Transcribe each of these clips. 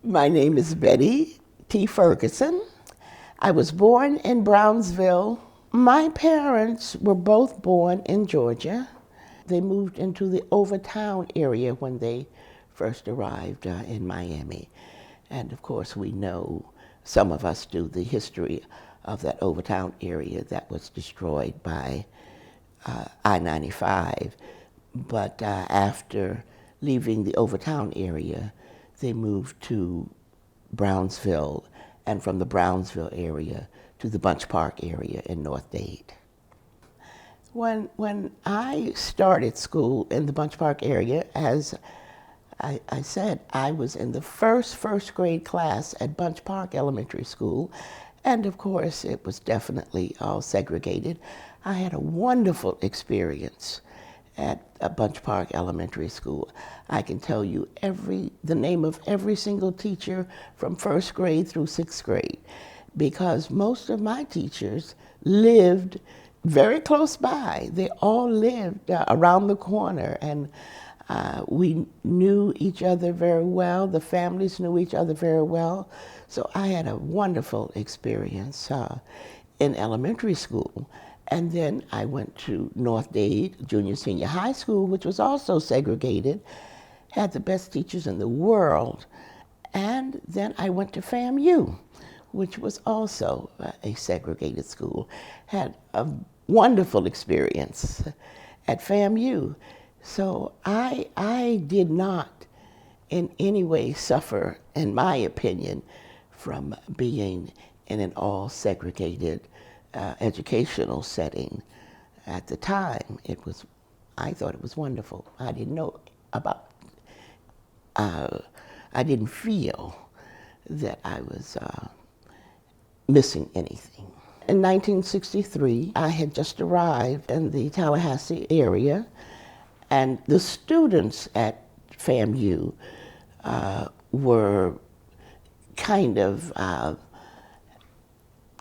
My name is Betty Ferguson. I was born in Brownsville. My parents were both born in Georgia. They moved into the Overtown area when they first arrived in Miami. And of course, we know, some of us do, the history of that Overtown area that was destroyed by I-95. But after leaving the Overtown area, they moved to Brownsville, and from the Brownsville area to the Bunch Park area in North Dade. When I started school in the Bunch Park area, as I said, I was in the first grade class at Bunch Park Elementary School, and of course it was definitely all segregated. I had a wonderful experience at Bunch Park Elementary School. I can tell you the name of every single teacher from first grade through sixth grade, because most of my teachers lived very close by. They all lived around the corner, and we knew each other very well. The families knew each other very well. So I had a wonderful experience in elementary school. And then I went to North Dade Junior Senior High School, which was also segregated, had the best teachers in the world. And then I went to FAMU, which was also a segregated school. Had a wonderful experience at FAMU. So I did not in any way suffer, in my opinion, from being in an all segregated educational setting. At the time, I thought it was wonderful. I didn't know about, I didn't feel that I was missing anything. In 1963, I had just arrived in the Tallahassee area, and the students at FAMU were kind of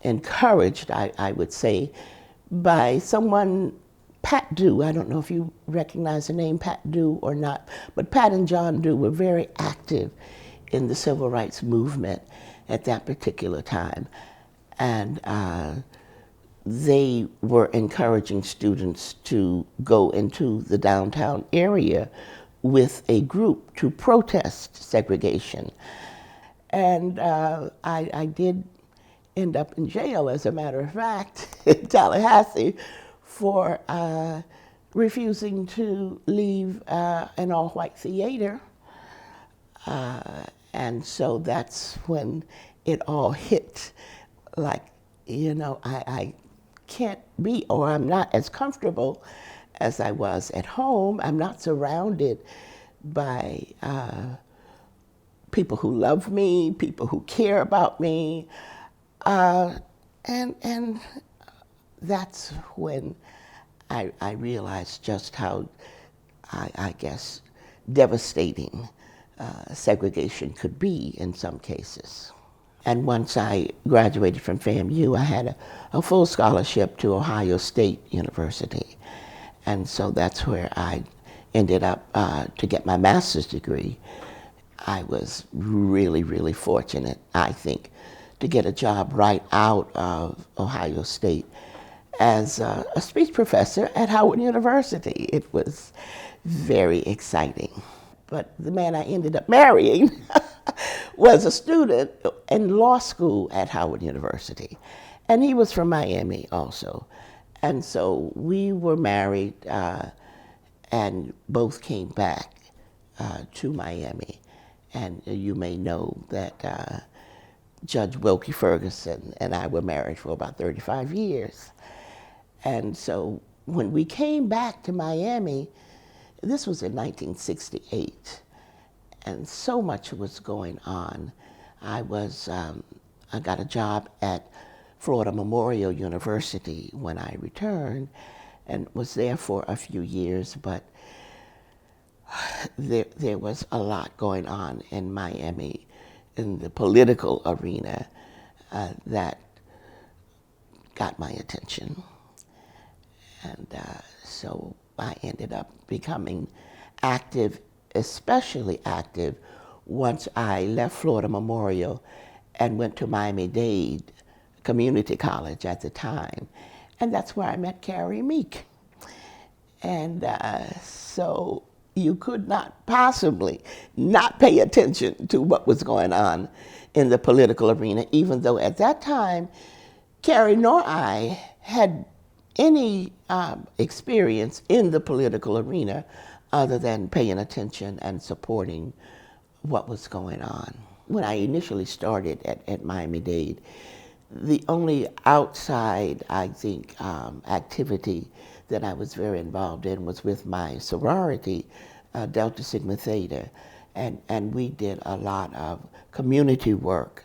encouraged, I would say, by someone, Pat Dew. I don't know if you recognize the name Pat Dew or not, but Pat and John Dew were very active in the civil rights movement at that particular time. And they were encouraging students to go into the downtown area with a group to protest segregation. And I did end up in jail, as a matter of fact, in Tallahassee for refusing to leave an all-white theater. And so that's when it all hit, like, I can't be, or I'm not as comfortable as I was at home. I'm not surrounded by people who love me, people who care about me. And that's when I realized just how, I guess, devastating segregation could be in some cases. And once I graduated from FAMU, I had a full scholarship to Ohio State University. And so that's where I ended up to get my master's degree. I was really, really fortunate, I think, to get a job right out of Ohio State as a speech professor at Howard University. It was very exciting. But the man I ended up marrying was a student in law school at Howard University. And he was from Miami also. And so we were married and both came back to Miami. And you may know that Judge Wilkie Ferguson and I were married for about 35 years. And so when we came back to Miami, this was in 1968, and so much was going on. I got a job at Florida Memorial University when I returned, and was there for a few years, but there was a lot going on in Miami in the political arena that got my attention. And so I ended up becoming active, especially active once I left Florida Memorial and went to Miami-Dade Community College at the time. And that's where I met Carrie Meek. And so you could not possibly not pay attention to what was going on in the political arena, even though at that time, Carrie nor I had any experience in the political arena other than paying attention and supporting what was going on. When I initially started at Miami-Dade, the only outside, I think, activity that I was very involved in was with my sorority, Delta Sigma Theta, and we did a lot of community work.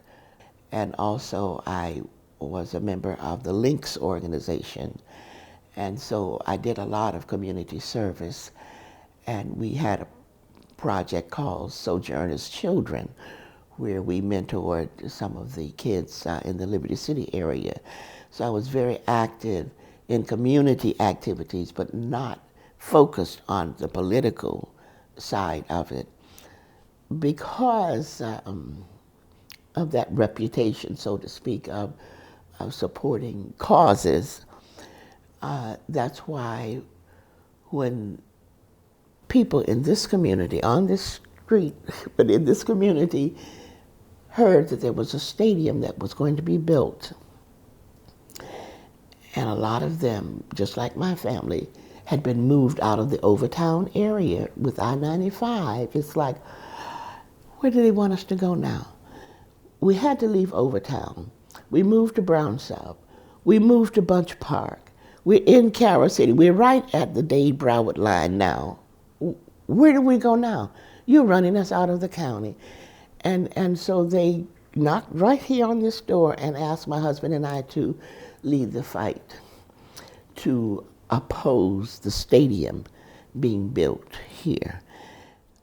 And also I was a member of the Links organization, and so I did a lot of community service, and we had a project called Sojourners Children, where we mentored some of the kids in the Liberty City area. So I was very active in community activities, but not focused on the political side of it because of that reputation, so to speak, of supporting causes. That's why when people in this community, on this street, but in this community, heard that there was a stadium that was going to be built, and a lot of them, just like my family, had been moved out of the Overtown area with I-95. It's like, where do they want us to go now? We had to leave Overtown. We moved to Brown South. We moved to Bunch Park. We're in Carroll City. We're right at the Dade-Broward line now. Where do we go now? You're running us out of the county. And so they knocked right here on this door and asked my husband and I to lead the fight to oppose the stadium being built here.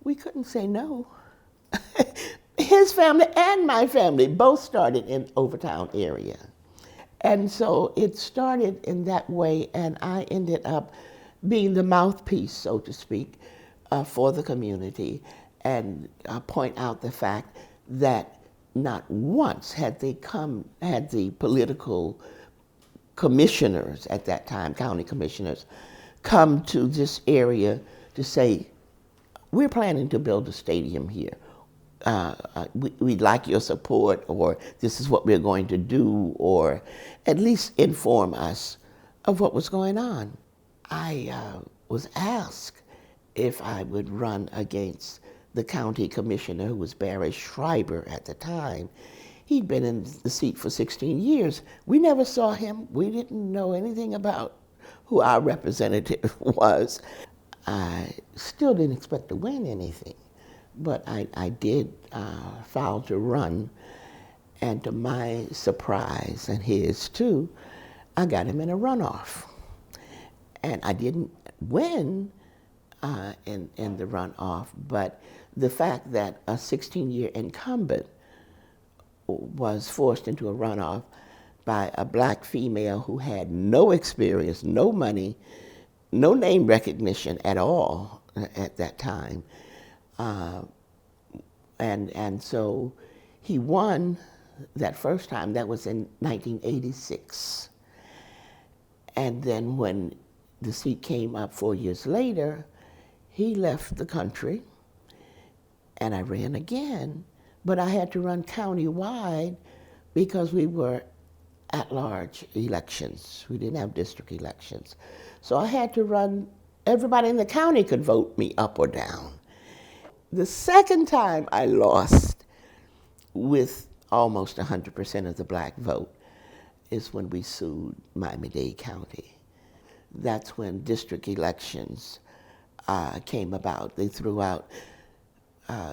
We couldn't say no. His family and my family both started in Overtown area. And so it started in that way, and I ended up being the mouthpiece, so to speak, for the community, and point out the fact that not once had the political commissioners at that time, county commissioners, come to this area to say, we're planning to build a stadium here. We'd like your support, or this is what we're going to do, or at least inform us of what was going on. I was asked if I would run against the county commissioner, who was Barry Schreiber at the time. He'd been in the seat for 16 years. We never saw him. We didn't know anything about who our representative was. I still didn't expect to win anything, but I did file to run, and to my surprise, and his too, I got him in a runoff. And I didn't win in the runoff, but the fact that a 16-year incumbent was forced into a runoff by a black female who had no experience, no money, no name recognition at all at that time. And so he won that first time. That was in 1986. And then when the seat came up 4 years later, he left the country, and I ran again. But I had to run countywide because we were at-large elections. We didn't have district elections. So I had to run, everybody in the county could vote me up or down. The second time I lost with almost 100% of the black vote is when we sued Miami-Dade County. That's when district elections came about. They threw out,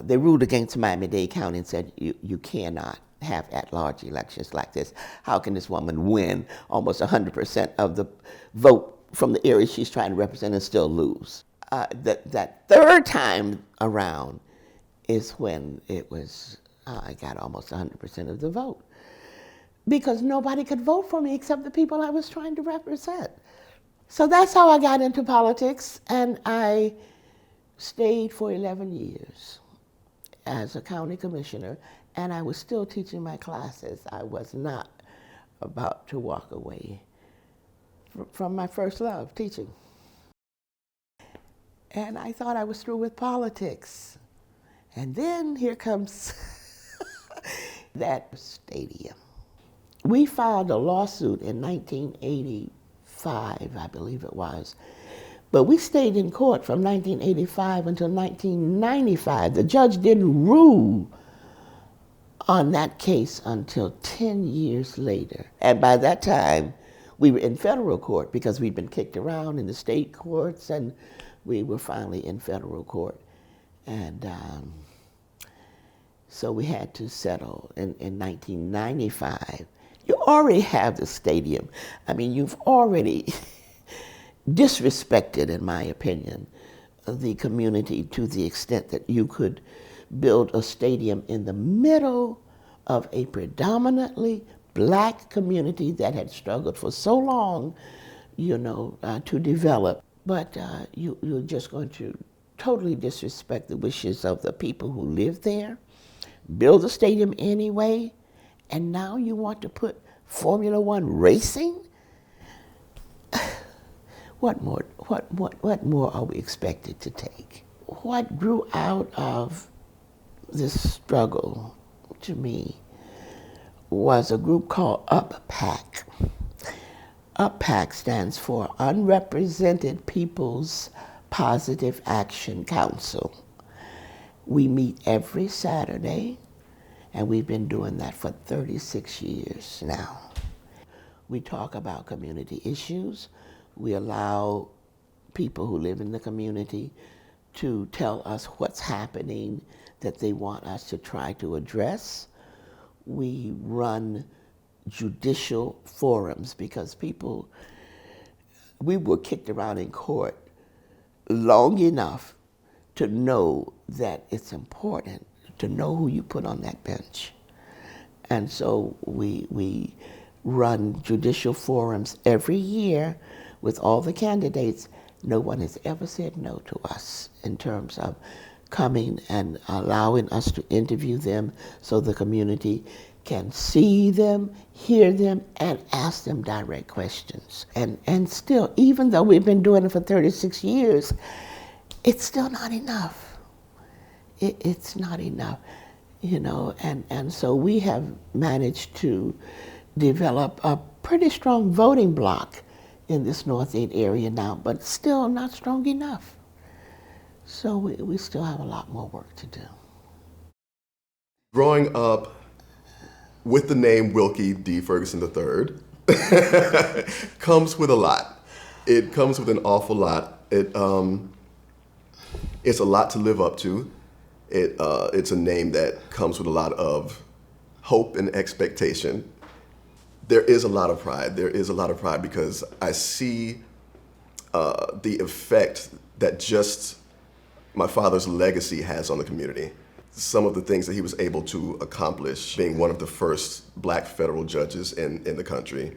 they ruled against Miami-Dade County and said, you cannot have at-large elections like this. How can this woman win almost 100% of the vote from the area she's trying to represent and still lose? That third time around is when it was, I got almost 100% of the vote, because nobody could vote for me except the people I was trying to represent. So that's how I got into politics, and I stayed for 11 years. as a county commissioner, and I was still teaching my classes. I was not about to walk away from my first love, teaching. And I thought I was through with politics. And then here comes that stadium. We filed a lawsuit in 1985, I believe it was. But we stayed in court from 1985 until 1995. The judge didn't rule on that case until 10 years later. And by that time, we were in federal court because we'd been kicked around in the state courts, and we were finally in federal court. And so we had to settle in 1995. You already have the stadium. I mean, you've already disrespected, in my opinion, the community to the extent that you could build a stadium in the middle of a predominantly black community that had struggled for so long, to develop. But you're just going to totally disrespect the wishes of the people who live there, build a stadium anyway, and now you want to put Formula One racing? What more are we expected to take? What grew out of this struggle, to me, was a group called UPPAC. UPPAC stands for Unrepresented People's Positive Action Council. We meet every Saturday, and we've been doing that for 36 years now. We talk about community issues. We allow people who live in the community to tell us what's happening that they want us to try to address. We run judicial forums because we were kicked around in court long enough to know that it's important to know who you put on that bench. And so we run judicial forums every year with all the candidates. No one has ever said no to us in terms of coming and allowing us to interview them so the community can see them, hear them, and ask them direct questions. And still, even though we've been doing it for 36 years, it's still not enough. It's not enough, and so we have managed to develop a pretty strong voting bloc in this North 8 area now, but still not strong enough. So we still have a lot more work to do. Growing up with the name Wilkie D. Ferguson III comes with a lot. It comes with an awful lot. It's a lot to live up to. It's a name that comes with a lot of hope and expectation. There is a lot of pride. There is a lot of pride because I see the effect that just my father's legacy has on the community. Some of the things that he was able to accomplish, being one of the first black federal judges in the country,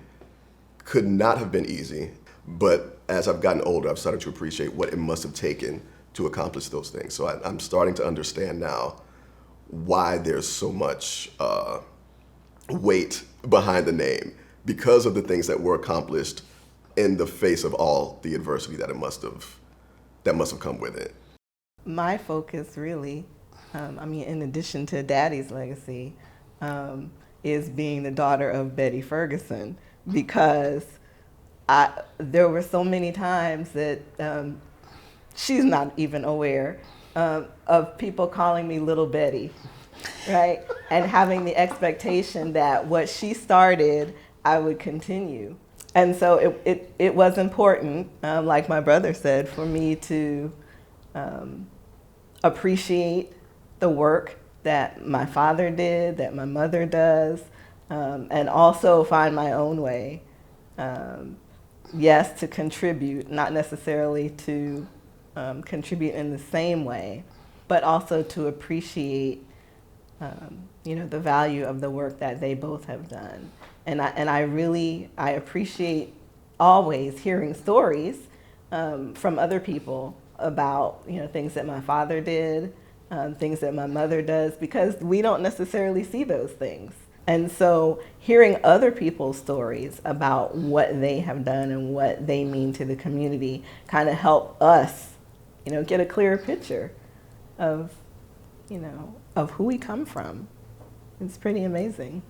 could not have been easy. But as I've gotten older, I've started to appreciate what it must have taken to accomplish those things. So I'm starting to understand now why there's so much weight behind the name, because of the things that were accomplished in the face of all the adversity that must have come with it. My focus really, in addition to Daddy's legacy, is being the daughter of Betty Ferguson, because there were so many times that she's not even aware of people calling me Little Betty, right? And having the expectation that what she started, I would continue. And so it was important, like my brother said, for me to appreciate the work that my father did, that my mother does, and also find my own way. Yes, to contribute, not necessarily to contribute in the same way, but also to appreciate the value of the work that they both have done. And I appreciate always hearing stories from other people about things that my father did, things that my mother does, because we don't necessarily see those things. And so hearing other people's stories about what they have done and what they mean to the community kind of help us, get a clearer picture of, of who we come from. It's pretty amazing.